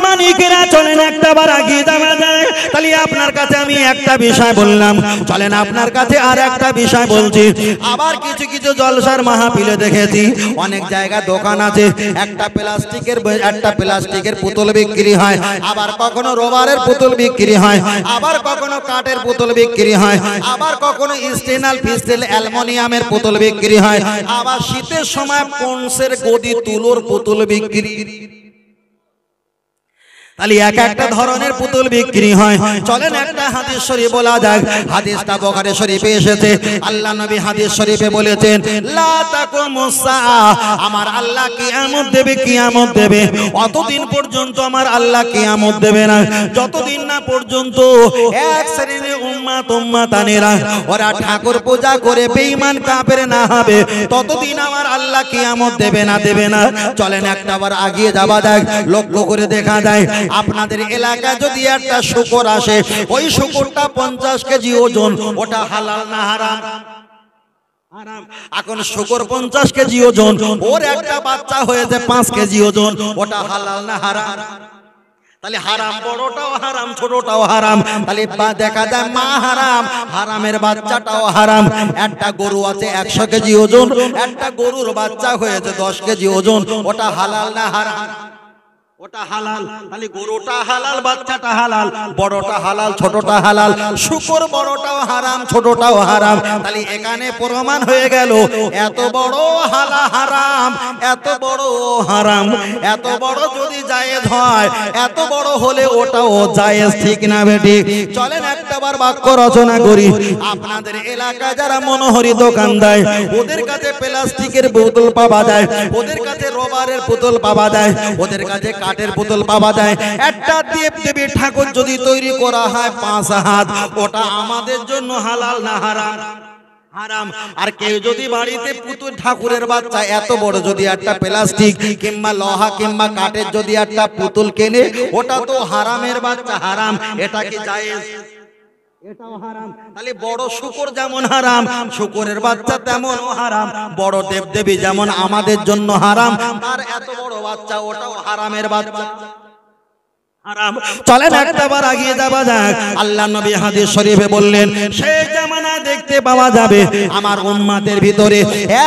মানিকেরা চলেন একটা বার আগিয়ে যাওয়া যায়। তাহলে আপনার কাছে আমি একটা বিষয় বললাম, চলেন আপনার কাছে আর একটা বিষয় বলছি। আবার কিছু কিছু জলসার মাহফিলে দেখেছি অনেক জায়গা দোকান আছে, একটা প্লাস্টিকের পুতুল বিক্রি হয়, আবার কখনো রবারের পুতুল বিক্রি হয়, আবার কখনো কাঠের পুতুল বিক্রি হয়, আবার কখনো স্টেনাল পিস্টেল অ্যালুমিনিয়ামের পুতুল বিক্রি হয়, আবার শীতের সময় পঞ্চের গদি তুলোর পুতুল বিক্রি। তাহলে এক একটা ধরনের পুতুল বিক্রি হয়। চলেন একটা হাদিস শরীফ বলা যাক। হাদিসটা বুখারী শরীফে এসেছে। আল্লাহ নবী হাদিস শরীফে বলেছেন, লা তাকুমুস সাআ, আমার আল্লাহ কিয়ামত দেবে, কিয়ামত দেবে। অতদিন পর্যন্ত আমার আল্লাহ কিয়ামত দেবে না যতদিন না পর্যন্ত এক শ্রেণীর উম্মাতানেরা ওরা ঠাকুর পূজা করে বেঈমান কাফের না হবে, ততদিন আমার আল্লাহ কিয়ামত দেবে না, দেবে না। চলেন একটাবার আগিয়ে যাওয়া যাক। লক্ষ্য করে দেখা যায় আপনাদের এলাকায় যদি একটা শূকর আসে, ওই শূকরটা 50 কেজি ওজন, ওটা হালাল না হারাম? হারাম। এখন শূকর 50 কেজি ওজন, ওর একটা বাচ্চা হয়েছে 5 কেজি ওজন, ওটা হালাল না হারাম? তাহলে হারাম, বড়টাও হারাম, ছোটটাও হারাম। তাহলে দেখা যায় মা হারাম, হারামের বাচ্চাটাও হারাম। একটা গরু আছে 100 কেজি ওজন, একটা গরুর বাচ্চা হয়েছে 10 কেজি ওজন, ওটা হালাল না হারাম? ওটা হালাল। তাহলে গরুটা হালাল, বাচ্চাটা হালাল, বড়টা হালাল, ছোটটা হালাল। শূকর বড়টাও হারাম, ছোটটাও হারাম। তাহলে এখানে প্রমাণ হয়ে গেল এত বড় হারাম, এত বড় হারাম, এত বড় যদি জায়েজ হয়, এত বড় হলে ওটাও জায়েজ, ঠিক না বেটি? চলেন একটাবার বাক্য রচনা করি। আপনাদের এলাকায় যারা মনোহরি দোকান দেয়, ওদের কাছে প্লাস্টিকের বোতল পাওয়া যায়, ওদের কাছে রবারের বোতল পাওয়া যায়, ওদের কাছে কাঠের বোতল পাওয়া যায়। একটা দেবদেবী ঠাকুর যদি তৈরি করা হয় 5 হাত, ওটা আমাদের জন্য হালাল না হারাম? হারাম। আর কেউ যদি বাড়িতে পুতুল ঠাকুরের বাচ্চা এত বড় যদি একটা প্লাস্টিক কিংবা লোহা কিংবা কাঠের যদি একটা পুতুল কেনে, ওটা তো হারামের বাচ্চা, হারাম। এটা কি জায়েজ? এটাও হারাম। তাহলে বড় শূকর যেমন হারাম, শূকরের বাচ্চা তেমনও হারাম। বড় দেবদেবী যেমন আমাদের জন্য হারাম, আর এত বড় বাচ্চা ওটাও হারামের বাচ্চা, হারাম। চলেন একটাবার আগিয়ে যাওয়া যাক। আল্লাহ নবী হাদিস শরীফে বললেন, সেই জামানায় দেখতে পাওয়া যাবে আমার উম্মতের ভিতরে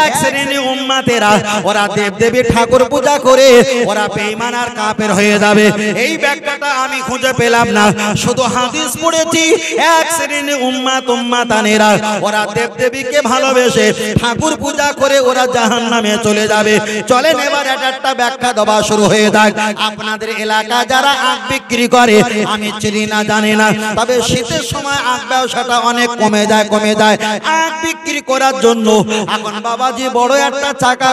এক শ্রেণীর উম্মতেরা ওরা দেবদেবী ঠাকুর পূজা করে ওরা বেঈমান আর কাফের হয়ে যাবে। এই ব্যাখ্যাটা আমি খুঁজে পেলাম না, শুধু হাদিস পড়েছি। এক শ্রেণীর উম্মাতানেরা ওরা দেবদেবীকে ভালোবেসে ঠাকুর পূজা করে ওরা জাহান্নামে চলে যাবে। চলেন এবার একটা ব্যাখ্যা দেওয়া শুরু হয়ে যাক। আপনাদের এলাকা যারা বিক্রি করে, আমি চিনি না, জানি না, তবে শীতের সময় আখ ব্যবসাটা অনেক কমে যায়। আখ বিক্রি করার জন্য এখন বাবাজি বড় একটা চাকা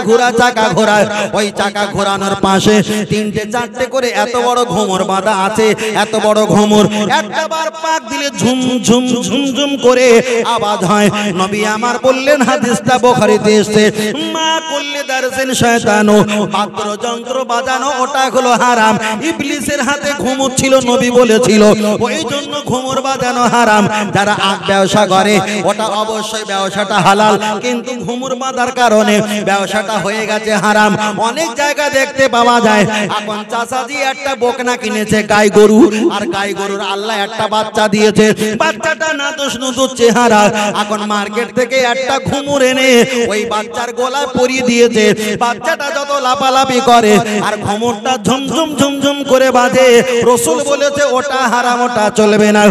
ঘোরায়, ওই চাকা ঘোরানোর পাশে 3-4টে করে এত বড় ঘুমর বাঁধা আছে, এত বড় ঘুমর একবার পাক দিলে ঝুম ঝুম ঝুম ঝুম করে আওয়াজ হয়। নবী আমার বললেন, হাদিসটা বুখারীতে এসেছে, মা করলে দারসেন শয়তানো, বাদ্যযন্ত্র বাজানো ওটা হলো হারাম। ইবলিসের হাতে ঘুমর ছিল, নবী বলেছিল, ওই জন্য ঘুমর বাজানো হারাম। যারা আখ ব্যবসা করে ওটা অবশ্যই ব্যবসাটা হালাল, কিন্তু ঘুমর বাঁধার কারণে ব্যবসাটা হয়ে গেছে হারাম। অনেক জায়গা দেখতে পাওয়া যায় এখন চাচাজি একটা বকনা কিনেছে গাই গরু, আর গাই গরুর আল্লাহ একটা বাচ্চা দিয়েছে, বাচ্চাটা নাদুস নুদুস চেহারা। এখন মার্কেট থেকে একটা ঘুমর এনে ওই বাচ্চার গলায় পরিয়ে দিয়েছে। বাচ্চাটা যত লাফালাফি করে আর ঘুমরটা ঝুমঝুম ঝুমঝুম করে বাজে, রাসূল বলেছে ওটা হারাম, ওটা চলবে না।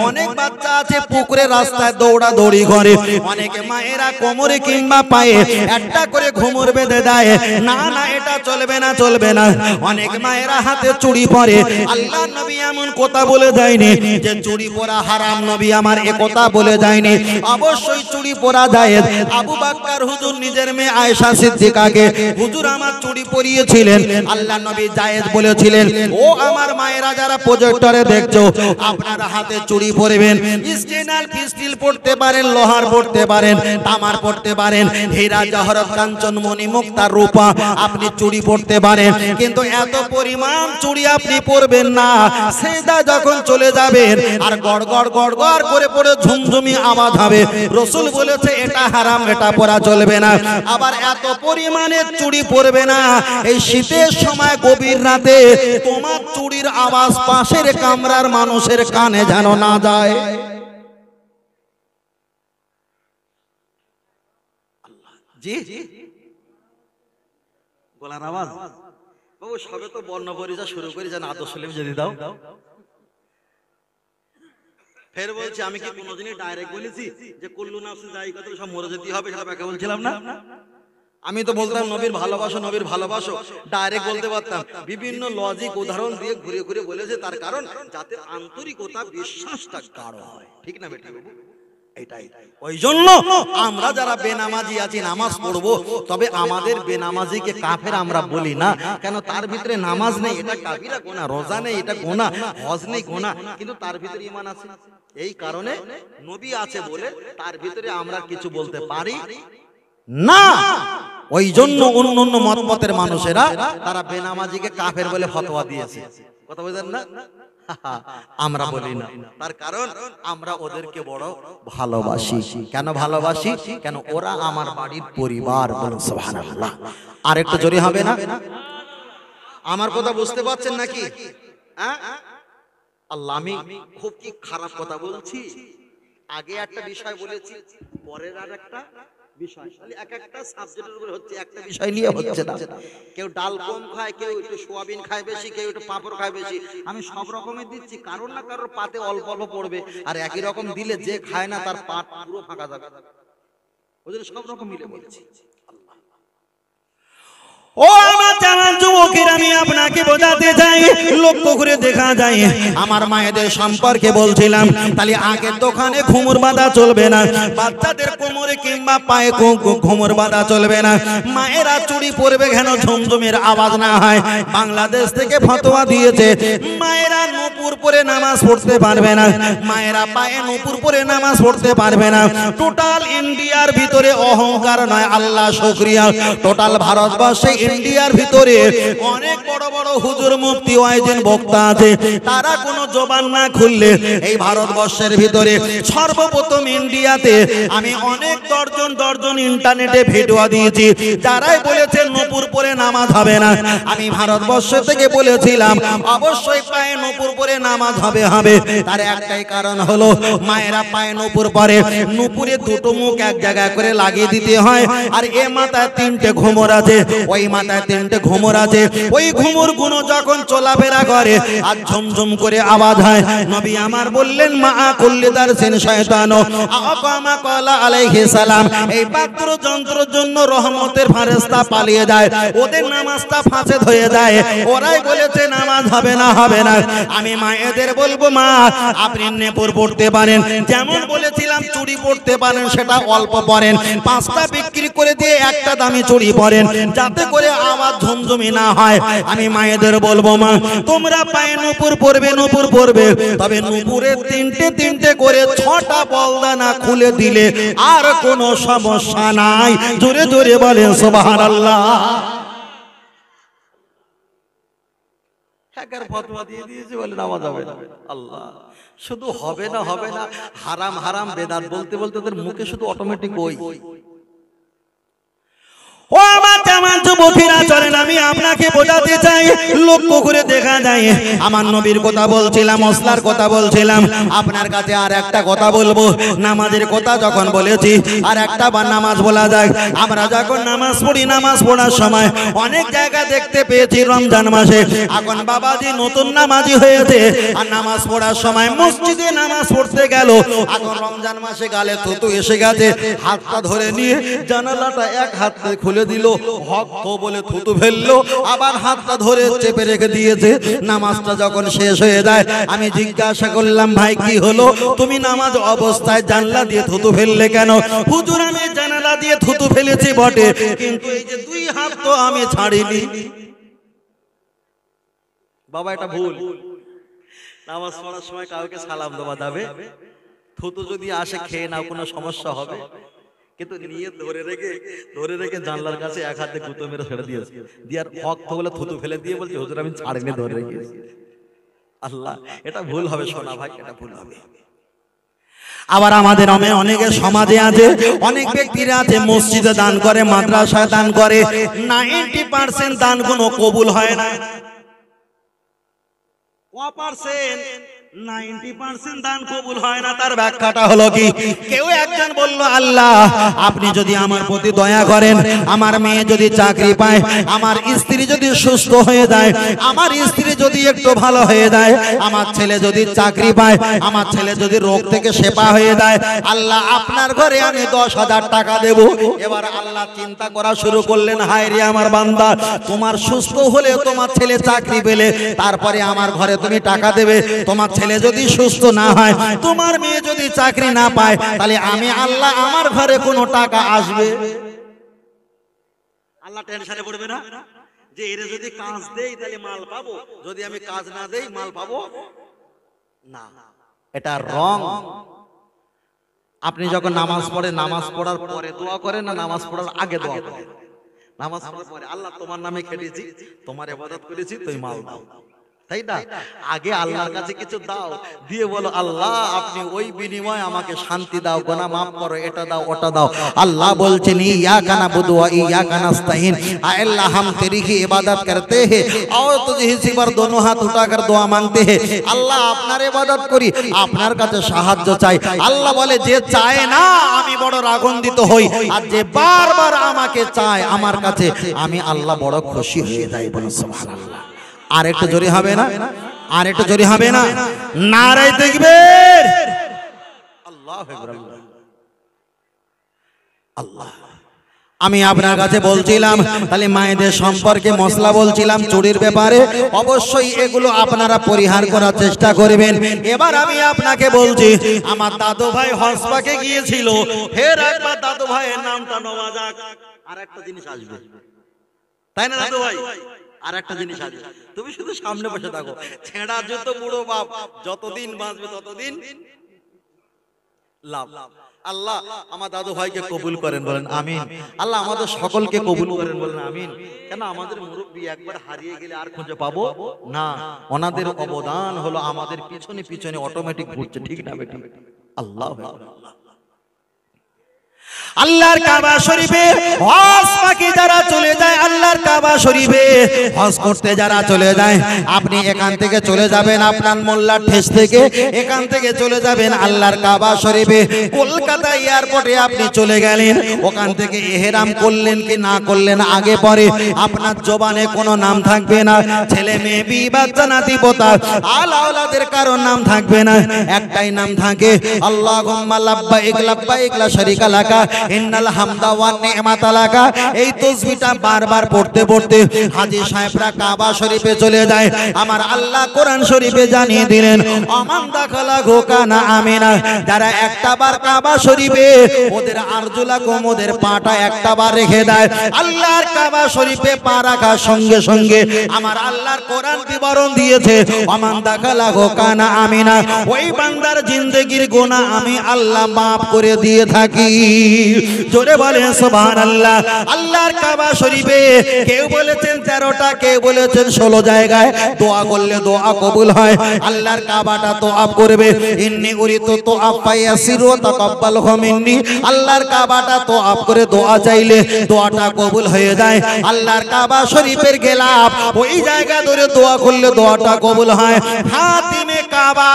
অনেক বাচ্চা আছে পুকুরে রাস্তায় দৌড়াদৌড়ি করে, অনেকে মায়েরা কোমরে কিংবা পায়ে একটা করে ঘুমর বেঁধে দেয়, না না এটা চলবে না, চলবে না। অনেক মায়েরা হাতে চুড়ি পরে, আল্লাহ নবী এমন কথা বলে যায়নি যে চুড়ি পরা হারাম, নবী আমার এ কথা বলে যায়নি। অবশ্যই চুড়ি পরা জায়েজ। আবু বকর হুজুর নিজের মেয়ে আয়েশা সিদ্দিকাকে, হুজুর আমার চুড়ি পরিয়েছিলেন, আল্লাহ নবী জায়েজ বলেছিলেন। ও আমার মায়েরা যারা প্রজেক্টরে দেখছো, আপনারা হাতে চুড়ি পরবেন, স্টেনাল পিস্টিল পড়তে পারেন, লোহার পড়তে পারেন, তামার পড়তে পারেন, হীরা জহরত কাঞ্চন মণি মুক্তা রূপা আপনি চুড়ি পড়তে পারেন, কিন্তু এত পরিমাণ চুড়ি আপনি পরবেন না। সেজদা যখন চলে যাবেন আর গড় গড় গড় গড় করে পড়ে ঝুমঝুমি আওয়াজ হবে, রাসূল বলেছে এটা হারাম, এটা পরা চলবে না। আবার এত পরিমাণে চুড়ি পরবে না, এই শীতের সময় গভীর রাতে তোমার চুড়ির আওয়াজ পাশের কামরার মানুষের কানে যেন না যায়। জি গলার আওয়াজ বাবু সবে তো বর্ণ পরিচয় শুরু করি যেন আদর্শ লিপি যদি দাও। ফের বলছি আমি কি কোনোদিনই ডাইরেক্ট বলেছি যে কুল্লু নাফসিন যায়িকাতুল সব মরে যেতে হবে, সেটা ব্যাখ্যা বলছিলাম না। আমি তো বলতাম নবীর ভালোবাসো, নবীর ভালোবাসো, ডাইরেক্ট বলতে পারতাম। বিভিন্ন লজিক উদাহরণ দিয়ে ঘুরে ঘুরে বলেছে, তার কারণ যাতে আন্তরিকতা বিশ্বাসটা গাঢ় হয়। ঠিক না বেটা বাবু? এটাই ওই জন্য আমরা যারা বেনামাজি আছি নামাজ পড়বো, তবে আমাদের বেনামাজিকে কাফের আমরা বলি না। কেন? তার ভিতরে নামাজ নেই, এটা কাফিরা গোনা, রোজা নেই, এটা গোনা, হজ নেই, গোনা, কিন্তু তার ভিতরে ঈমান আছে। এই কারণে নবী আছে বলে তার ভিতরে আমরা কিছু বলতে পারি না। ওই জন্য অন্য মতপথের মানুষেরা তারা বেনামাজিকে কাফের বলে ফতোয়া দিয়েছে। কথা বুঝলেন না? আমরা বলি না, তার কারণ আমরা ওদেরকে বড় ভালোবাসি। কেন ভালোবাসি? কেন ওরা আমার বাড়ির পরিবার। বলুন সুবহানাল্লাহ। আর একটু জোরে হবে না? আমার কথা বুঝতে পারছেন নাকি? আল্লাহ, আমি খুব কি খারাপ কথা বলছি? আগে একটা বিষয় বলেছি, পরের আর একটা বিষয়, এক একটা সাবজেক্টের উপরে হচ্ছে, একটা বিষয় নিয়ে হচ্ছে না। কেউ ডাল কম খায়, কেউ একটু সোয়াবিন খায় বেশি, কেউ একটু পাঁপড় খায় বেশি। আমি সব রকমের দিচ্ছি, কারোর না কারোর পাতে অল্প অল্প পড়বে। আর একই রকম দিলে যে খায় না তার পাত পুরো ফাঁকা যাবে। ওই জন্য সব রকম মিলে বলছি। ও আমার জানান যুবকের, আমি আপনাকে বোঝাতে চাই, লক্ষ্য করে দেখা যায় আমার মায়েদের সম্পর্কে বলছিলাম। তাহলে আগের দোকানে ঘুমুর বাঁধা চলবে না, বাচ্চাদের কোমরে কিংবা পায়ে ঘুমুর বাঁধা চলবে না। মায়েরা চুড়ি পরবে কেন? ঝুমঝুমের আওয়াজ না হয়। বাংলাদেশ থেকে ফতোয়া দিয়েছে মায়েরা নূপুর পরে নামাজ পড়তে পারবে না, মায়েরা পায়ে নূপুর পরে নামাজ পড়তে পারবে না। টোটাল ইন্ডিয়ার ভিতরে অহংকার নয়, আল্লাহ শুকরিয়া, টোটাল ভারতবর্ষে ইন্ডিয়ার ভিতরে অনেক বড় বড় হুজুর, মুফতি, ওয়াইজিন, বক্তা আছে। তারা কোনো জবান না খুললে এই ভারতবর্ষের ভিতরে সর্বপ্রথম ইন্ডিয়াতে আমি অনেক দর্জন ইন্টারনেটে ভিডিও দিয়েছি, যারাই বলেছেন নূপুর পরে নামাজ হবে না। আমি ভারতবর্ষ থেকে বলেছিলাম অবশ্যই পায়ে নূপুর পরে নামাজ হবে। তার একটাই কারণ হলো মায়েরা পায়ে নূপুর পরে, নূপুরে দুটো মুখ এক জায়গায় করে লাগিয়ে দিতে হয়। আর এ মাথায় তিনটে ঘুমর আছে, ওই মাথায় তিনটে ঘুমর আছে। ওই ঘুমর গুলো যখন চলাফেরা করে আর ঝুমঝুম করে আওয়াজ হয়। নবী আমার বললেন মা কুল্লি দারসিন শয়তান আকামা ক্বালা আলাইহিস সালাম, এই বাদ্র যন্ত্রের জন্য রহমতের ফেরেশতা পালিয়ে যায়, ওদের নামাজটা ফাঁসেদ হয়ে যায়। ওরাই বলেছে নামাজ হবে না, হবে না। আমি মায়েদের বলবো, মা আপনি নেপুর পড়তে পারেন, যেমন বলেছিলাম চুড়ি পড়তে পারেন, সেটা অল্প পরেন, 5টা বিক্রি করে দিয়ে একটা দামি চুড়ি পরেন, যাতে করে আওয়াজ ঝুমঝুমি না হয়। আমি মায়েদের বলবো, মা তোমরা পায়ে নূপুর পরবে, নূপুর পরবে, তবে নূপুরের তিনটে করে 6টা পর্দা না খুলে দিলে আর কোনো সমস্যা নাই। জোরে জোরে বলেন সুবহানাল্লাহ। হ্যাকার ফতোয়া দিয়ে দিয়েছে বলে নামাজ হবে না। আল্লাহ, শুধু হবে না হবে না, হারাম হারাম বেদাত বলতে বলতে ওদের মুখে শুধু অটোমেটিক ওই। ও আমার জামান যুবকেরা, চলেন আমি আপনাকে বোঝাতে চাই, লক্ষ্য করে দেখা যায় আমার নবীর কথা বলছিলাম, মশলার কথা বলছিলাম। আপনার কাছে আর একটা কথা বলবো, নামাজের কথা যখন বলেছি আর একটা বার নামাজ বলা যায়। আমরা যখন নামাজ পড়ি, নামাজ পড়ার সময় অনেক জায়গা দেখতে পেয়েছি রমজান মাসে এখন বাবাজি নতুন নামাজি হয়েছে, আর নামাজ পড়ার সময় মসজিদে নামাজ পড়তে গেল, এখন রমজান মাসে গালে থুতু এসে গেছে, হাতটা ধরে নিয়ে জানালাটা এক হাতে খুলে দিল, হক তো বলে থুতু ফেললো, আবার হাতটা ধরে চেপে রেখে দিয়েছে। নামাজটা যখন শেষ হয়ে যায়, আমি জিজ্ঞাসা করলাম, ভাই কি হলো, তুমি নামাজ অবস্থায় জানলা দিয়ে থুতু ফেললে কেন? হুজুর আমি জানালা দিয়ে থুতু ফেলেছি বটে, কিন্তু এই যে 2 হাত তো আমি ছাড়িনি। বাবা এটা ভুল। নামাজ পড়ার সময় কাউকে সালাম দেওয়া যাবে, থুতু যদি আসে খেয়ে নাও, কোনো সমস্যা হবে, কিন্তু নিয়ে ধরে রেখে জানলার কাছে এক হাতে গুঁতো মেরে ছেড়ে দিয়েছে, দিয়ার হক তো বলে থুতু ফেলে দিয়ে বলছে হুজুর আমি ছাড়িনি, ধরে রেখেছি। আল্লাহ, এটা ভুল হবে সোনা ভাই, এটা ভুল হবে। আবার আমাদের অনেকে সমাজে আছে, অনেক ব্যক্তিরা আছে মসজিদে দান করে, মাদ্রাসায় দান করে, 90% দান কোনো কবুল হয় না। 90% দান কবুল হয় না। তার ব্যাখ্যাটা হলো কি, কেউ একজন বলল আল্লাহ আপনি যদি আমার প্রতি দয়া করেন, আমার মেয়ে যদি চাকরি পায়, আমার স্ত্রী যদি সুস্থ হয়ে যায়, আমার স্ত্রী যদি একটু ভালো হয়ে যায়, আমার ছেলে যদি চাকরি পায়, আমার ছেলে যদি রোগ থেকে সেবা হয়ে যায়, আল্লাহ আপনার ঘরে আমি 10,000 টাকা দেব। এবার আল্লাহ চিন্তা করা শুরু করলেন, হায় রে আমার বান্দা, তোমার সুস্থ হলে, তোমার ছেলে চাকরি পেলে, তারপরে আমার ঘরে তুমি টাকা দেবে। তোমার ছেলে যদি সুস্থ না হয়, তোমার মেয়ে যদি চাকরি না পায়, তাহলে আমি আল্লাহ আমার ঘরে কোনো টাকা আসবে? আল্লাহ টেনশনে পড়বে না যে এর যদি কাজ দেই তাহলে মাল পাবো, যদি আমি কাজ না দেই মাল পাবো না? এটা রং। আপনি যখন নামাজ পড়েন, নামাজ পড়ার পরে দোয়া করেন না নামাজ পড়ার আগে দোয়া করেন? নামাজ পড়ার পরে আল্লাহ তোমার নামে খেটেছি, তোমার ইবাদত করেছি, তুমি মাল দাও, তাই না? আগে আল্লাহর কাছে কিছু দাও, দিয়ে বলো আল্লাহ আপনি ওই বিনিময়ে আমাকে শান্তি দাও, গুনাহ মাফ করো, এটা দাও ওটা দাও। আল্লাহ বলছেন ইয়াকা নাবুদু ওয়া ইয়াকা নাস্তাইন, আল্লাহ हम तेरी ही इबादत करते हैं और तुझे ही सिवाय दोनों हाथ उठाकर दुआ मांगते हैं। আল্লাহ আপনার ইবাদত করি, আপনার কাছে সাহায্য চাই। আল্লাহ বলে যে চায় না আমি বড় রাগান্বিত হই, আর যে বারবার আমাকে চায় আমার কাছে, আমি আল্লাহ বড় খুশি হয়ে যাই। বলুন সুবহানাল্লাহ। আর একটু জোরে হবে না? আর একটু জোরে হবে না? নারে তাকবীর, আল্লাহু আকবার। আল্লাহ, আমি আপনার কাছে বলছিলাম তাহলে মায়েদের সম্পর্কে মশলা বলছিলাম, চুরির ব্যাপারে অবশ্যই এগুলো আপনারা পরিহার করার চেষ্টা করবেন। এবার আমি আপনাকে বলছি, আমার দাদু ভাই হজপাকে গিয়েছিল, ফের একবার দাদু ভাইয়ের নামটা নেওয়া যাক। আর একটা জিনিস আসবে, তাই না দাদু ভাই? আর একটা জিনিস আছে, তুমি শুধু সামনে বসে থাকো, ছেঁড়া যত বুড়ো বাপ যতদিন বাঁচবে ততদিন লাভ। আল্লাহ আমার দাদু ভাইকে কবুল করেন, বলেন আমিন। আল্লাহ আমাদের সকলকে কবুল করেন, বলেন আমিন। কেন আমাদের মুরব্বী একবার হারিয়ে গেলে আর খুঁজে পাবো না, ওনাদের অবদান হলো আমাদের পিছনে পিছনে অটোমেটিক ঘুরছে, ঠিক না বেটি? আল্লাহ আল্লাহর কাবা শরীফে হজ পাখি যারা চলে যায়, আল্লাহর কাবা শরীফে হজ করতে যারা চলে যায়, আপনি এখান থেকে চলে যাবেন আপনার মোল্লার ঠেস থেকে, এখান থেকে চলে যাবেন আল্লাহর কাবা শরীফে। কলকাতা এয়ারপোর্টে আপনি চলে গেলেন, ওখান থেকে ইহরাম করলেন কি না করলেন আগে পরে আপনার জবানে কোনো নাম থাকবে না, ছেলে মেয়ে বি বাচ্চা নাতি পোতা আল আওলাদের কারো নাম থাকবে না, একটাই নাম থাকে আল্লাহুম্মা লাব্বাইক লাব্বাইক লা শারীকা লাকা ইন্নাল হামদা ওয়ান নি'মাতা লাকা। এই তাসবিহটা বারবার পড়তে পড়তে হাজী সাহেবরা কাবা শরীফে চলে যায়। আমার আল্লাহ কোরআন শরীফে জানিয়ে দিলেন আমান দাখালা গোকানা আমিনা, যারা একটা বার কাবা শরীফে ওদের আরজুলাকুম, ওদের পাটা একটা বার রেখে দেয়, আল্লাহর কাবা শরীফে পা রাখার সঙ্গে সঙ্গে আমার আল্লাহর কোরআন বিবরণ দিয়েছে আমান দাখালা গোকানা আমিনা, ওই বান্দার জিন্দেগির গুনাহ আমি আল্লাহ মাফ করে দিয়ে থাকি। জোরে বলেন সুবহানাল্লাহ। আল্লাহর কাবা শরীফে কেউ বলেছেন 13টা, কেউ বলেছেন 16 জায়গায় দোয়া করলে দোয়া কবুল হয়। আল্লাহর কাবাটা তোয়াফ করবে, ইন্নী উরিতু তোয়াফ ফায়াসিরু তাকাব্বালহু মিন্নি। আল্লাহর কাবাটা তোয়াফ করে দোয়া চাইলে দোয়াটা কবুল হয়ে যায়। আল্লাহর কাবা শরীফের গেলাপ ওই জায়গা ধরে দোয়া করলে দোয়াটা কবুল হয়। হাতিমে কাবা,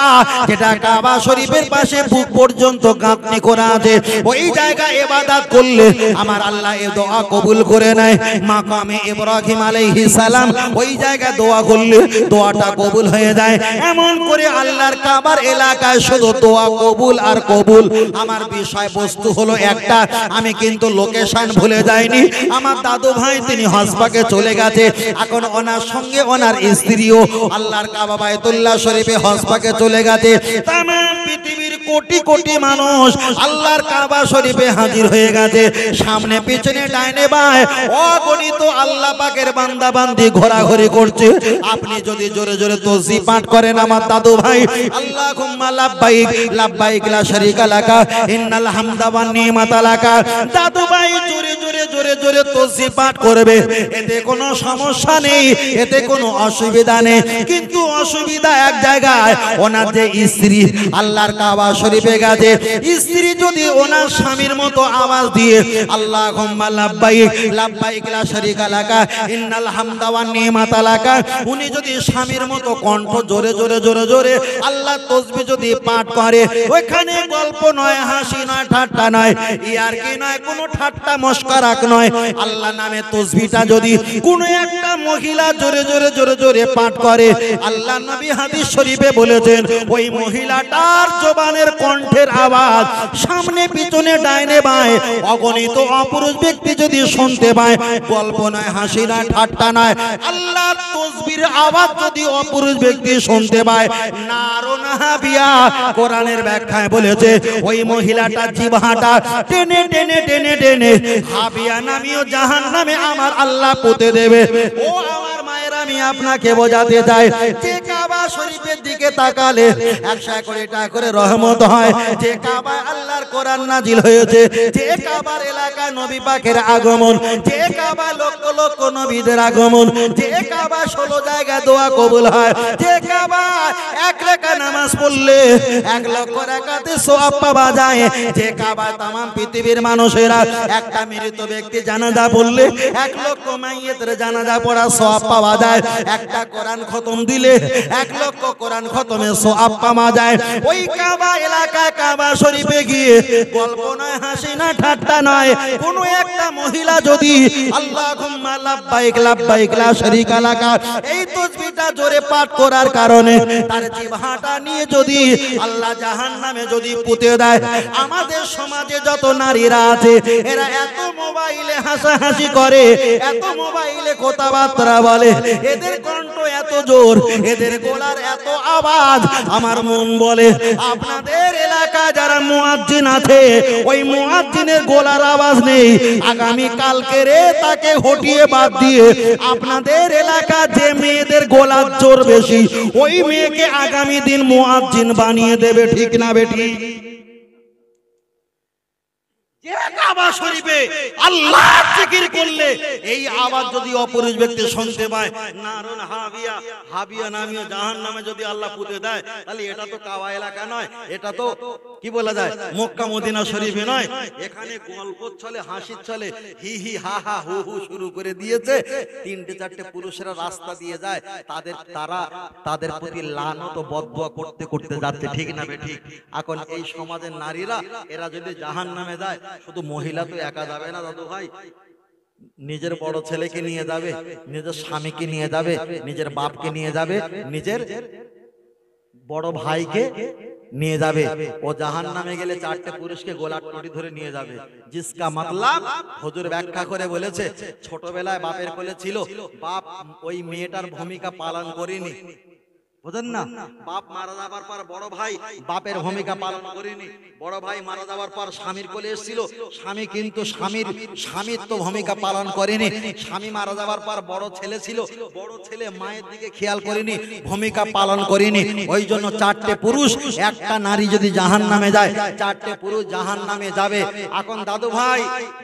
যেটা কাবা শরীফের পাশে বুক পর্যন্ত গাঁথনি করা আছে, ওই জায়গায় ইবাদত করলে আমার আল্লাহ এই দোয়া কবুল করে নেয়। মাকামে ইব্রাহিম আলাইহিস সালাম ওই জায়গায় দোয়া করলে দোয়াটা কবুল হয়ে যায়। এমন করে আল্লাহর কাবার এলাকায় শুধু দোয়া কবুল আর কবুল। আমার বিষয়বস্তু হলো একটা, আমি কিন্তু লোকেশন ভুলে যাইনি। আমার দাদু ভাই তিনি হজপাকে চলে গেছে, এখন ওনার সঙ্গে ওনার স্ত্রীও আল্লাহর কাবা বাইতুল্লাহ শরীফে হজপাকে চলে গেছে। তাম পৃথিবীর কোটি কোটি মানুষ আল্লাহর কাবা শরীফে হাজির হয়ে গেছে। সামনে পিছনে ডাইনে বাঁয়ে অগণিত আল্লাহ পাকের বান্দা বান্দি ঘোরাঘুরি করছে। আপনি যদি জোরে জোরে তাসবিহ পাঠ করেন আমার দাদু ভাই, আল্লাহুম্মা লাব্বাইক লাব্বাইক লা শারীকা লাকা ইন্নাল হামদা ওয়ান নি'মাতা লাকা, দাদু ভাই জোরে জোরে জোরে জোরে তাসবিহ পাঠ করবে, এতে কোনো সমস্যা নেই, এতে কোনো অসুবিধা নেই। কিন্তু অসুবিধা এক জায়গায়, ওনার যে স্ত্রী আল্লাহর কাবা শরীফে গেছে, স্ত্রী যদি ওনার স্বামীর মতো আওয়াজ দিয়ে আল্লাহুম্মা লাব্বাইক লাব্বাইক লা শারীকা লাকা ইন্নাল হামদা ওয়ান নি'মাতা লাকা, উনি যদি স্বামীর মতো কণ্ঠ জোরে জোরে জোরে জোরে আল্লাহ তাসবিহ যদি পাঠ করে, ওইখানে গল্প নয়, হাসি নয়, ঠাট্টা নয়, ইয়ারকি নয়, কোনো ঠাট্টা মশকরাক নয়, আল্লাহ নামে তাসবিহটা যদি কোনো একটা মহিলা জোরে জোরে জোরে জোরে পাঠ করে, আল্লাহ নবী হাদিস শরীফে বলেছেন ওই মহিলাটার জবানের কণ্ঠের আওয়াজ সামনে পিছনে ডাইনে বাঁয়ে অগণিত অপুরুষ ব্যক্তি যদি শুনতে পায়, গল্প নয়, হাসি নয়, ঠাট্টা নয়, আল্লাহর তাসবিহর আওয়াজ যদি অপুরুষ ব্যক্তি শুনতে পায়, নারুন হাবিয়া কোরআনের ব্যাখ্যায় বলেছে ওই মহিলাটা জিহ্বাটা টেনে টেনে টেনে টেনে হাবিয়া নামীয় জাহান্নামে আমার আল্লাহ পুঁতে দেবে। ও আমার মায়ের, আমি আপনাকে বোঝাতে চাই যে কাবা শরীফের দিকে তাকালে 100 কোটি টাকা করে রহমত হয়, যে কাবায় আল্লাহর কোরআন নাজিল হয়েছে, যে কাবার এলাকায় নবী পাকের আগমন, যে কাবা লক্ষ লক্ষ নবীদের আগমন, যে কাবা 16 জায়গায় দোয়া কবুল হয়, যে কাবা এক রাকাত নামাজ পড়লে 1 লক্ষ রাকাতে সওয়াব পাওয়া যায়, যে কাবা तमाम পৃথিবীর মানুষেরা একটা মৃত ব্যক্তি জানাজা পড়লে 1 লক্ষ মাইয়েতের জানাজা পড়া সওয়াব পাওয়া যায়, একটা কোরআন খতম দিলে 1 লক্ষ কোরআন খতমের সওয়াব পাওয়া যায়। ওই কাবা এলাকায় কাবা শরীফে গিয়ে গল্প নয়, হাসি না, ঠাট্টা নয়, কোনো একটা মহিলা যদি আল্লাহুম্মা লাব্বাইক লাব্বাইক লা শারীকা লাকা এই তাসবিহটা জোরে পাঠ করার কারণে তার জিহ্বাটা নিয়ে যদি আল্লাহ জাহান্নামে যদি পুঁতে দেয়, আমাদের সমাজে যত নারীরা আছে এরা এত মোবাইলে হাসাহাসি করে, এত মোবাইলে কথাবার্তা বলে, এদের কণ্ঠ এত জোর, এদের গলার এত আওয়াজ, আমার মন বলে আপনাদের এলাকায় যারা মুয়াজ্জিন আছে ওই মুয়াজ্জিনের গলার আওয়াজ নেই, আগামী কালকে রে তাকে হটিয়ে বাদ দিয়ে আপনাদের এলাকা যে মেয়েদের গলার জোর বেশি ওই মেয়েকে আগামী দিন মুয়াজ্জিন বানিয়ে দেবে, ঠিক না বেটি? কাবা শরীফে আল্লাহর জিকির করলে এই আওয়াজ যদি অপুরুষ ব্যক্তি শুনতে পায়, নারুন হাবিয়া হাবিয়া নামীয় জাহান্নামে যদি আল্লাহ পুঁতে দেয়, তাহলে এটা তো কাবা এলাকা নয়, এটা তো কি বলা যায় মক্কা মদিনা শরীফে নয়। এখানে গল্প চলে, হাসি চলে, হি হি হা হা হু হু শুরু করে দিয়েছে, 3টে 4টে পুরুষেরা রাস্তা দিয়ে যায়, তাদের প্রতি লানত ও বদদুয়া করতে করতে যাচ্ছে, ঠিক না বেঠি? এখন এই সমাজের নারীরা এরা যদি জাহান্নামে যায়, শুধু মহিলা তো একা যাবে না দাদু ভাই, নিজের বড় ছেলেকে নিয়ে যাবে, নিজের স্বামীকে নিয়ে যাবে, নিজের বাপকে নিয়ে যাবে, নিজের বড় ভাইকে নিয়ে যাবে। ও জাহান্নামে গেলে 4টে পুরুষকে গোলার টুটি ধরে নিয়ে যাবে। জিসকা মতলব হুজুর ব্যাখ্যা করে বলেছে, ছোটবেলায় বাপের কোলে ছিল, বাপ ওই মেয়েটার ভূমিকা পালন করেনি, বুঝেন না? বাপ মারা যাবার পর বড় ভাই বাপের ভূমিকা পালন করেনি, বড় ভাই মারা যাবার পর স্বামীর কোলে এসেছিল, স্বামী কিন্তু স্বামীর তো ভূমিকা পালন করেনি, স্বামী মারা যাবার পর বড় ছেলে ছিল, বড় ছেলে মায়ের দিকে খেয়াল করেনি, ভূমিকা পালন করেনি। ওই জন্য 4টে পুরুষ, একটা নারী যদি জাহান্নামে যায়, 4টে পুরুষ জাহান্নামে যাবে। এখন দাদু ভাই,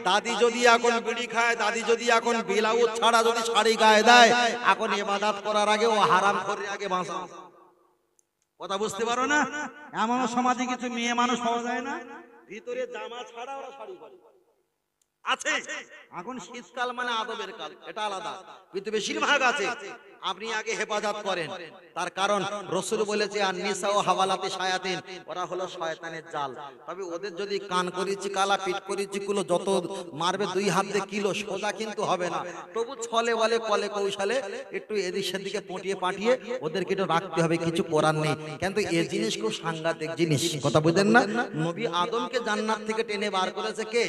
দাদি যদি এখন বিড়ি খায়, দাদি যদি এখন ব্লাউজ ছাড়া যদি শাড়ি গায়ে দেয়, এখন ইবাদত করার আগে ও হারাম করে আগে বাঁচা। কথা বুঝতে পারো না? এমন সমাজে কিছু মেয়ে মানুষ পাওয়া যায় না, ভিতরে জামা ছাড়া ওরা শাড়ি পরে আছে। এখন শীতকাল মানে আদবের কাল, এটা আলাদা, কিন্তু বেশিরভাগ আছে। আপনি আগে হেফাজত করেন, তার কারণ রাসূল বলেছে আর নিসা ও হাওয়ালাতে শায়াতিন, ওরা হলো শয়তানের জাল। তবে ওদের যদি কান করিছি কালা, পিঠ করিছি কুলো, যত মারবে 2 হাত দিয়ে কিলো, সোজা কিন্তু হবে না। তবু ছলে বলে কলে কৌশলে একটু এদিক সেদিকে পটিয়ে পাঠিয়ে ওদেরকে একটু রাখতে হবে, কিছু করার নেই। কিন্তু এই জিনিস খুব সাংঘাতিক জিনিস, কথা বুঝেন না? নবী আদমকে জান্নাত থেকে টেনে বার করেছে কে?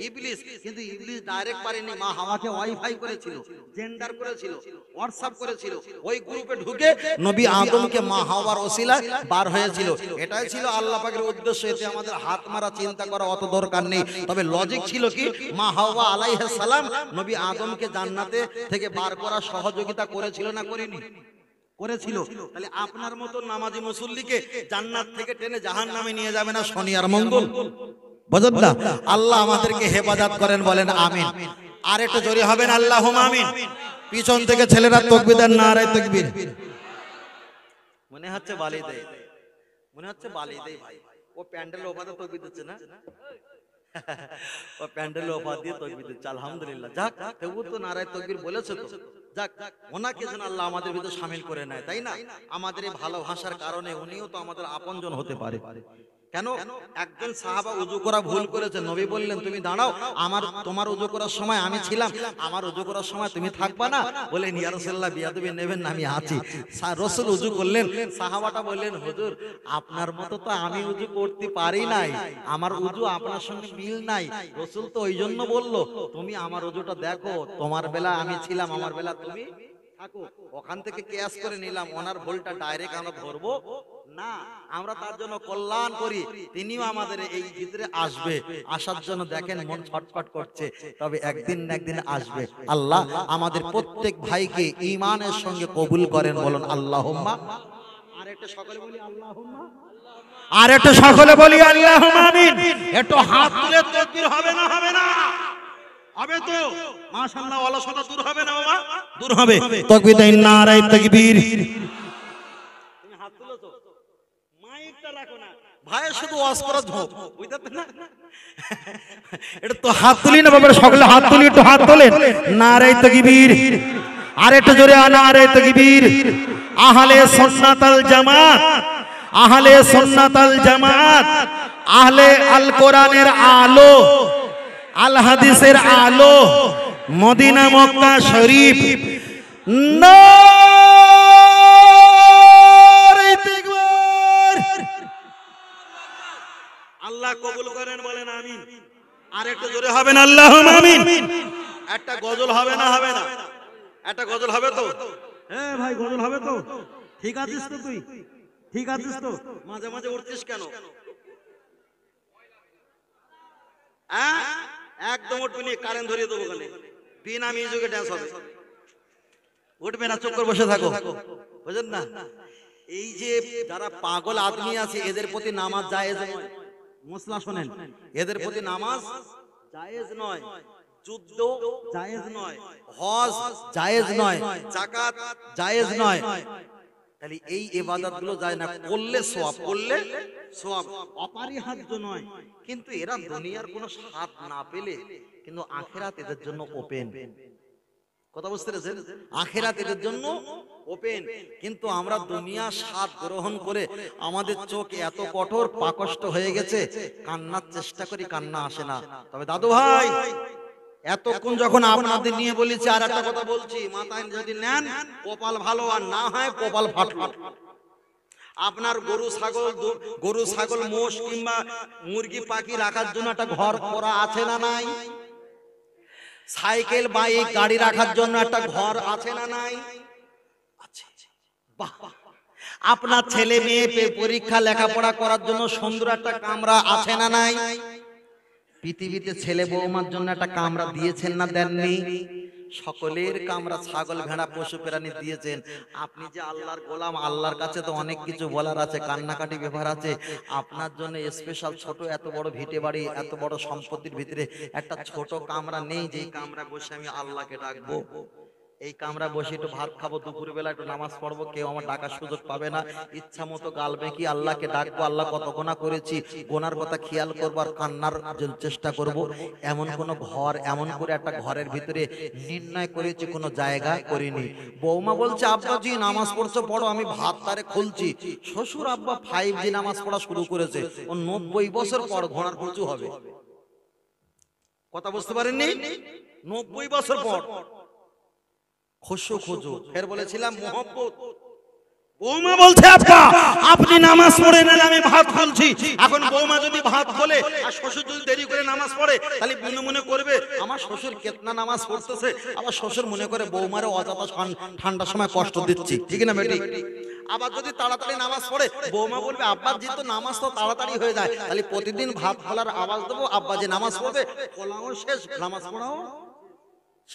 ইবলিস। কিন্তু ইবলিস ডাইরেক্ট পারেনি, মা হাওয়াকে ওয়াইফাই করেছিল, জেন্ডার করেছিল, হোয়াটসঅ্যাপ করেছিল, ওই গ্রুপে ঢুকে নবী আদমকে মা হাওয়ার ওসিলায় বার হয়েছিল। এটাই ছিল আল্লাহ পাকের উদ্দেশ্য। এতে আমাদের হাত মারা চিন্তা করা অত দরকার নেই। তবে লজিক ছিল কি, মা হাওয়া আলাইহিস সালাম নবী আদমকে জান্নাতে থেকে বার করার সহযোগিতা করেছিল না করেনি? করেছিল। তাহলে আপনার মতো নামাজি মুসল্লিকে জান্নাত থেকে টেনে জাহান্নামে নিয়ে যাবে না শনি আর মঙ্গল? বুঝলেন না? আল্লাহ আমাদেরকে হেফাজত করেন, বলেন আমিন। আর একটু জোরে হবেন আল্লাহুম্মা আমিন। পিছন থেকে ছেলেরা তাকবীর দেন, নারায়ে তাকবীর। মনে হচ্ছে বালি দেয়, মনে হচ্ছে বালি দেয় ভাই। ও প্যান্ডেল ওপাতে তকবীর দিচ্ছে না, ও প্যান্ডেল ওপাত দিয়ে তকবীর দিচ্ছে। আলহামদুলিল্লাহ, যাক তবু তো নারায়ে তাকবীর বলেছে তো, যাক ওনাকে যেন আল্লাহ আমাদের ভিতরে শামিল করে নেয়, তাই না? আমাদের এই ভালোবাসার কারণে উনিও তো আমাদের আপনজন হতে পারে। কেন একজন সাহাবা উযু করা ভুল করেছে, নবী বললেন তুমি দাঁড়াও, তোমার উযু করার সময় আমি ছিলাম, আমার উযু করার সময় তুমি থাকবা না? বলেন ইয়া রাসূলুল্লাহ বিয়াদবি নেবেন না, আমি আছি। রাসূল উযু করলেন, সাহাবাটা বললেন হুজুর আপনার মতো তো আমি উযু করতে পারি নাই, আমার উযু আপনার সঙ্গে মিল নাই। রাসূল তো ওই জন্য বললো তুমি আমার উযুটা দেখো, তোমার বেলা আমি ছিলাম, আমার বেলা তুমি থাকো। ওখান থেকে কেয়াস করে নিলাম, ওনার ভুলটা ডাইরেক্ট আমরা ধরবো না, আমরা তার জন্য কল্যাণ করি, তিনিও আমাদের এই ভিতরে আসবে, আসার জন্য দেখেন মন ছটফট করছে, তবে একদিন না একদিন আসবে। আল্লাহ আমাদের প্রত্যেক ভাইকে ঈমানের সঙ্গে কবুল করেন, বলুন আল্লাহুম্মা। আর একটা সকলে বলি আল্লাহুম্মা, আর একটা সকলে বলি আল্লাহুম্মা আমিন। একটু হাত তুলে তাকবীর হবে না? হবে না? হবে তো মাশাআল্লাহ, অলসতা দূর হবে না বাবা? দূর হবে। তাকবীর দেন, নারায়ে তাকবীর। তুমি হাত তুলো তো, মাইকটা রাখো না ভাই, শুধু ওয়াজ করা ঝোঁক, বুঝতে না? এটা তো হাত তুলি না বাবা, সকলে হাত তুলি, একটু হাত তোলেন, নারায়ে তাকবীর। আর একটু জোরে নারায়ে তাকবীর। আহলে সুন্নাত আল জামাত, আহলে সুন্নাত আল জামাত, আহলে আল কোরআনের আলো, আল হাদিসের আলো, মদিনা মক্কা শরীফ, নারে তাকবীর। আল্লাহ কবুল করেন, বলেন আমিন। আর একটু জোরে হবে না আল্লাহুম্মা আমিন। একটা গজল হবে না? হবে না? একটা গজল হবে তো? হ্যাঁ ভাই, গজল হবে তো? ঠিক আছিস তো তুই? ঠিক আছিস তো? মাঝে মাঝে উঠছিস কেন? একদম উঠবি না, কারেন্ট ধরিয়ে দেবো ওখানে, বিনা মিউজিকে ড্যান্স হবে। উঠবে না, চুপ করে বসে থাকো, বুঝলেন না? এই যে যারা পাগল আদমি আছে, এদের প্রতি নামাজ জায়েজ নয়। মশলা শোনেন, এদের প্রতি নামাজ জায়েজ নয়, যুদ্ধ জায়েজ নয়, হজ জায়েজ নয়, যাকাত জায়েজ নয়। তাহলে এই ইবাদতগুলো যায় না, করলে সওয়াব, করলে সওয়াব, অপরিহার্য নয়। কিন্তু এরা দুনিয়ার কোনো স্বাদ না পেলে কিন্তু আখিরাত এদের জন্য ওপেন। কথা বুঝতে পেরেছেন? আখিরাত এদের জন্য ওপেন। কিন্তু আমরা দুনিয়ার স্বাদ গ্রহণ করে আমাদের চোখ এত কঠোর পাকষ্ট হয়ে গেছে, কান্নার চেষ্টা করি, কান্না আসে না। তবে দাদু ভাই, এতক্ষণ যখন আপনাদের নিয়ে বলেছি, আর একটা কথা বলছি, মাথায় যদি নেন কপাল ভালো, আর না হয় কপাল ফাটলো। আপনার গরু ছাগল মোষ কিংবা মুরগি পাখি রাখার জন্য একটা ঘর করা আছে না নাই? সাইকেল বাইক গাড়ি রাখার জন্য একটা ঘর আছে না নাই? আছে। বাহ! আপনার ছেলে মেয়ে পরীক্ষা লেখাপড়া করার জন্য সুন্দর একটা কামরা আছে না নাই? পৃথিবীতে ছেলে বৌমার জন্য একটা কামরা দিয়েছেন না দেননি? সকলের কামরা ছাগল ভেড়া পশু প্রাণী দিয়েছেন। আপনি যে আল্লাহর গোলাম, আল্লাহর কাছে তো অনেক কিছু বলার আছে, কান্নাকাটি ব্যাপার আছে। আপনার জন্য স্পেশাল ছোট এত বড় ভিটে বাড়ি, এত বড় সম্পত্তির ভিতরে একটা ছোট কামরা নেই, যেই কামরা বসে আমি আল্লাহকে ডাকবো? এই কামরা বসে একটু ভাত খাবো, দুপুর বেলা একটু নামাজ পড়বো, কেউ আমার ডাকার সুযোগ পাবে না, ইচ্ছা মতো গাল বেঁকি আল্লাহকে ডাকবো, আল্লাহ কত গোনা করেছি, গোনার কথা খেয়াল করবো আর কান্নার চেষ্টা করব। এমন কোন ঘর, এমন করে একটা ঘরের ভিতরে নির্ণয় করেছি, কোনো জায়গা করিনি। বৌমা বলছে আব্বা জি নামাজ পড়ছো পড়ো, আমি ভাত তারে খুলছি। শ্বশুর আব্বা 5G নামাজ পড়া শুরু করেছে, ও 90 বছর পর ঘোড়ার কুচু হবে। কথা বুঝতে পারেননি? 90 বছর পর খুশু খুজু, ফের বলেছিলাম মোহব্বত। বৌমা বলছে আব্বা আপনি নামাজ পড়ে নেন, আমি ভাত খুলছি। এখন বৌমা যদি ভাত খোলে আর শ্বশুর যদি দেরি করে নামাজ পড়ে, তাহলে মনে মনে করবে আমার শ্বশুর কেতনা নামাজ পড়তেছে, আবার শ্বশুর মনে করে বৌমারে অযথা ঠান্ডার সময় কষ্ট দিচ্ছি, ঠিক না বেটি? আবার যদি তাড়াতাড়ি নামাজ পড়ে, বৌমা বলবে আব্বা জি তো নামাজ তো তাড়াতাড়ি হয়ে যায়, তাহলে প্রতিদিন ভাত খোলার আওয়াজ দেবো, আব্বা যে নামাজ পড়বে, খোলাও শেষ, নামাজ পড়াও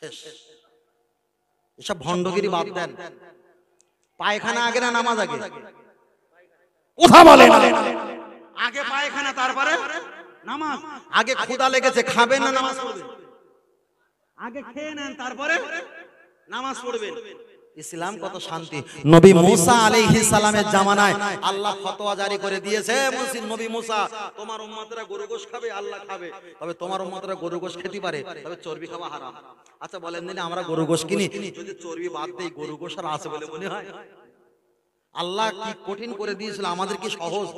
শেষ। এসব ভণ্ডগিরি বাদ দেন। পায়খানা আগে না নামাজ আগে? কথা বলে না। আগে পায়খানা তারপরে নামাজ। আগে ক্ষুধা লেগেছে, খাবেন না নামাজ পড়বেন? আগে খেয়ে নেন তারপরে নামাজ পড়বেন। ইসলাম কত শান্তি। নবী মুসা আলাইহিস সালামের জামানায় আল্লাহ ফতোয়া জারি করে দিয়েছে, নবী মুসা তোমার উম্মতরা গরু গোশত খাবে, আল্লাহ খাবে, তবে তোমার উম্মতরা গরু গোশত খেতে পারে, তবে চর্বি খাওয়া হারাম। আচ্ছা বলেন দিন, আমরা গরু গোশত কিনি, যদি চর্বি বাদ দেই গরু গোশত আর আছে বলে মনে হয়? আল্লাহ কি কঠিন করে দিয়েছিল, আমাদের কি সহজ?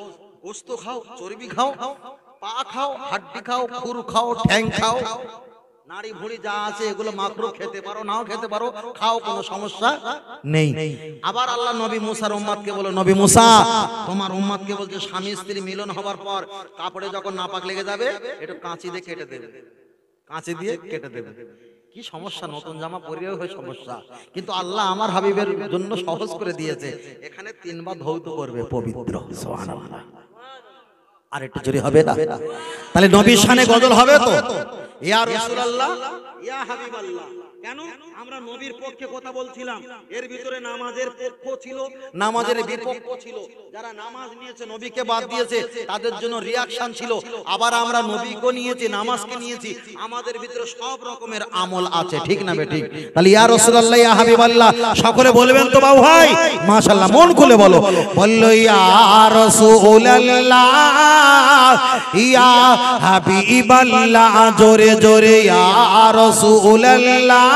গোশত খাও, চর্বি খাও, পা খাও, হাড্ডি খাও, খুর খাও, ঠ্যাং খাও, নাড়ি ভুড়ি যা আছে এগুলো মাকরু খেতে পারো, নাও খেতে পারো, খাও, কোনো সমস্যা নেই। আবার আল্লাহ নবী মুসার উম্মতকে বলো, নবী মুসা তোমার উম্মতকে বলছে স্বামী স্ত্রী মিলন হবার পর কাপড়ে যখন নাপাক লেগে যাবে একটু কাঁচি দিয়ে কেটে দেবে, কাঁচি দিয়ে কেটে দেবে। কি সমস্যা, নতুন জামা পরিয়েও হয় সমস্যা, কিন্তু আল্লাহ আমার হাবিবের জন্য সহজ করে দিয়েছে, এখানে 3 বার ধৌত করবে পবিত্র। সুবহানাল্লাহ। আর একটু জোরে হবে না? তাহলে নবীর শানে গজল হবে তো, ইয়া রাসূলুল্লাহ, ইয়া হাবিবাল্লাহ। কেন আমরা নবীর পক্ষে কথা বলছিলাম, এর ভিতরে নামাজের পক্ষ ছিল, নামাজের বিপক্ষ ছিল। যারা নামাজ নিয়েছে নবীকে বাদ দিয়েছে তাদের জন্য রিয়াকশন ছিল, আবার আমরা নবীকে নিয়েছি, নামাজকে নিয়েছি, আমাদের ভিতরে সব রকমের আমল আছে, ঠিক না বে ঠিক? তাহলে ইয়া রাসূলুল্লাহ, ইয়া হাবিবাল্লাহ সকলে বলবেন তো বাবু ভাই? মাশাআল্লাহ, মন খুলে বলো, বললো ইয়া রাসূলুল্লাহ, ইয়া হাবিবাল্লাহ, জোরে জোরে ইয়া রাসূলুল্লাহ,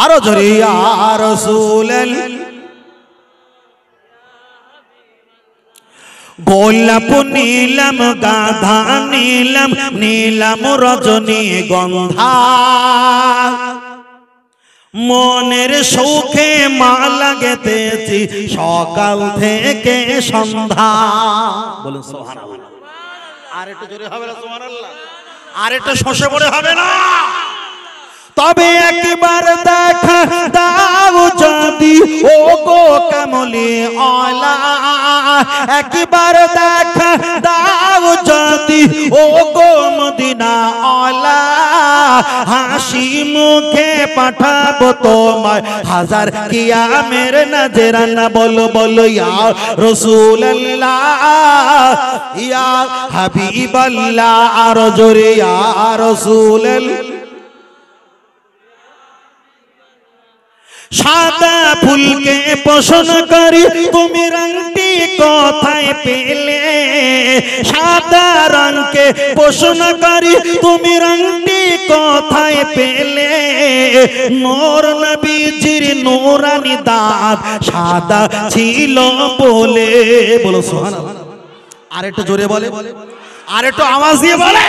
আরো জোরে ইয়া রাসূলুল্লাহ। গোলাপ নীলাম, গাধা নীলাম, নীলাম রজনী গন্ধা, মনের সুখে মালা গেঁথেছি সকাল থেকে সন্ধ্যা। বলুন সুবহানাল্লাহ। আর একটু জোরে হবে না সুবহানাল্লাহ? আর একটু শোষে পড়ে হবে না? তবে একবার দেখা দাও যদি ও গো কামলি আলা, একবার দেখা দাও যদি ও গো মদিনা আলা, হাসি মুখে পাঠাবো তোমায় হাজার কিয়ামের নজরানা। বলো বলো ইয়া রাসূলুল্লাহ, ইয়া হাবিবাল্লাহ, আর জোরে ইয়া রাসূলুল্লাহ। সাদা ফুলকে পছন্দ করি তুমি রংটি কোথায় পেলে, সাদা রংকে পছন্দ করি তুমি রংটি কোথায় পেলে, নূর নবীজির নূরানি দাঁত সাদা ছিল বলে। বলো সুবহানাল্লাহ। আর একটু জোরে বলে, আর একটু আওয়াজ দিয়ে বলে,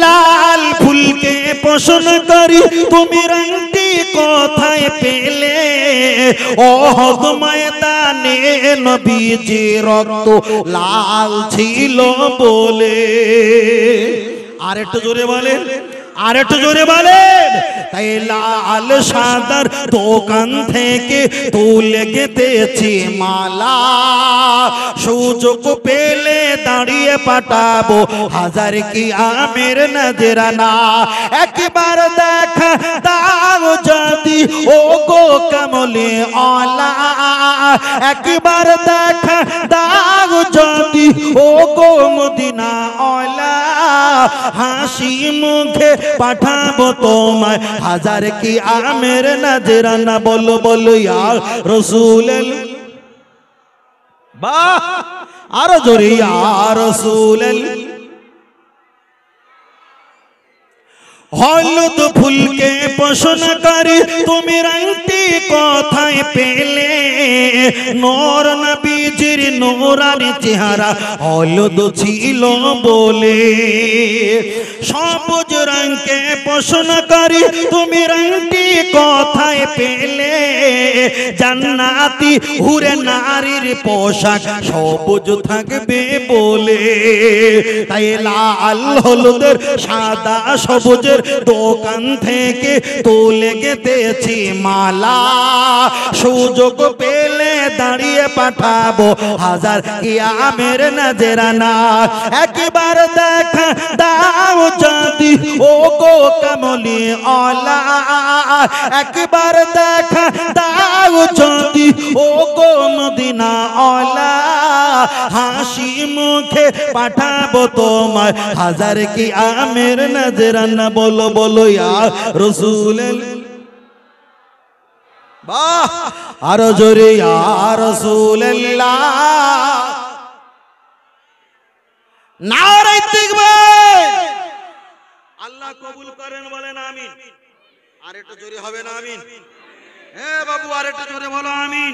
লাল ফুলকে পছন্দ করি তুমি রংটি কোথায় পেলে, ওহদ ময়দানে নবীজির রক্ত লাল ছিল বলে। আর একটু জোরে বলেন, আর একটু জোরে বলেন। তাই লাল সাদার দোকান থেকে তুলে গেঁথেছি মালা, সুযোগ পেলে দাঁড়িয়ে পাঠাবো হাজার কিয়ামের নজরানা। একবার দেখা দাও যদি ও গো কামলি আলা, একবার দেখা দাও যদি ও গো মদিনা আলা, হাসি মুখে পাঠাবো তোমায় হাজার কিয়ামের নজরানা। বলো বলো ইয়া রাসূলুল্লাহ। বাহ, আরো জোরে ইয়া রাসূলুল্লাহ। হলুদ ফুলকে পছন্দ করি তুমি রংটি কোথায় পেলে, নূর নবীজির নূরানি চেহারা হলুদ ছিল বলে। সবুজ রংকে পছন্দ করি তুমি রংটি কোথায় পেলে, জান্নাতি হুরে নারীর পোশাক সবুজ থাকবে বলে। তাই লাল হলুদের সাদা সবুজের দোকান থেকে তুলে গেঁথেছি মালা, সুযোগ পেলে দাঁড়িয়ে পাঠাবো হাজার কিয়ামের নজরানা। একবার দেখা দাও যদি ও গো কামলি আলা, একবার দেখা দাও যদি ও গো মদিনা আলা, হাসি মুখে পাঠাবো তোমায় হাজার কি আমের নজরানা বলো বলো ইয়া রাসূলুল্লাহ বাহ আরো জোরে ইয়া রাসূলুল্লাহ নারে তাকবীর আল্লাহ কবুল করেন বলেন আমিন আর একটু জোরে হবে না আমিন হ্যাঁ বাবু আর একটু জোরে বলো আমিন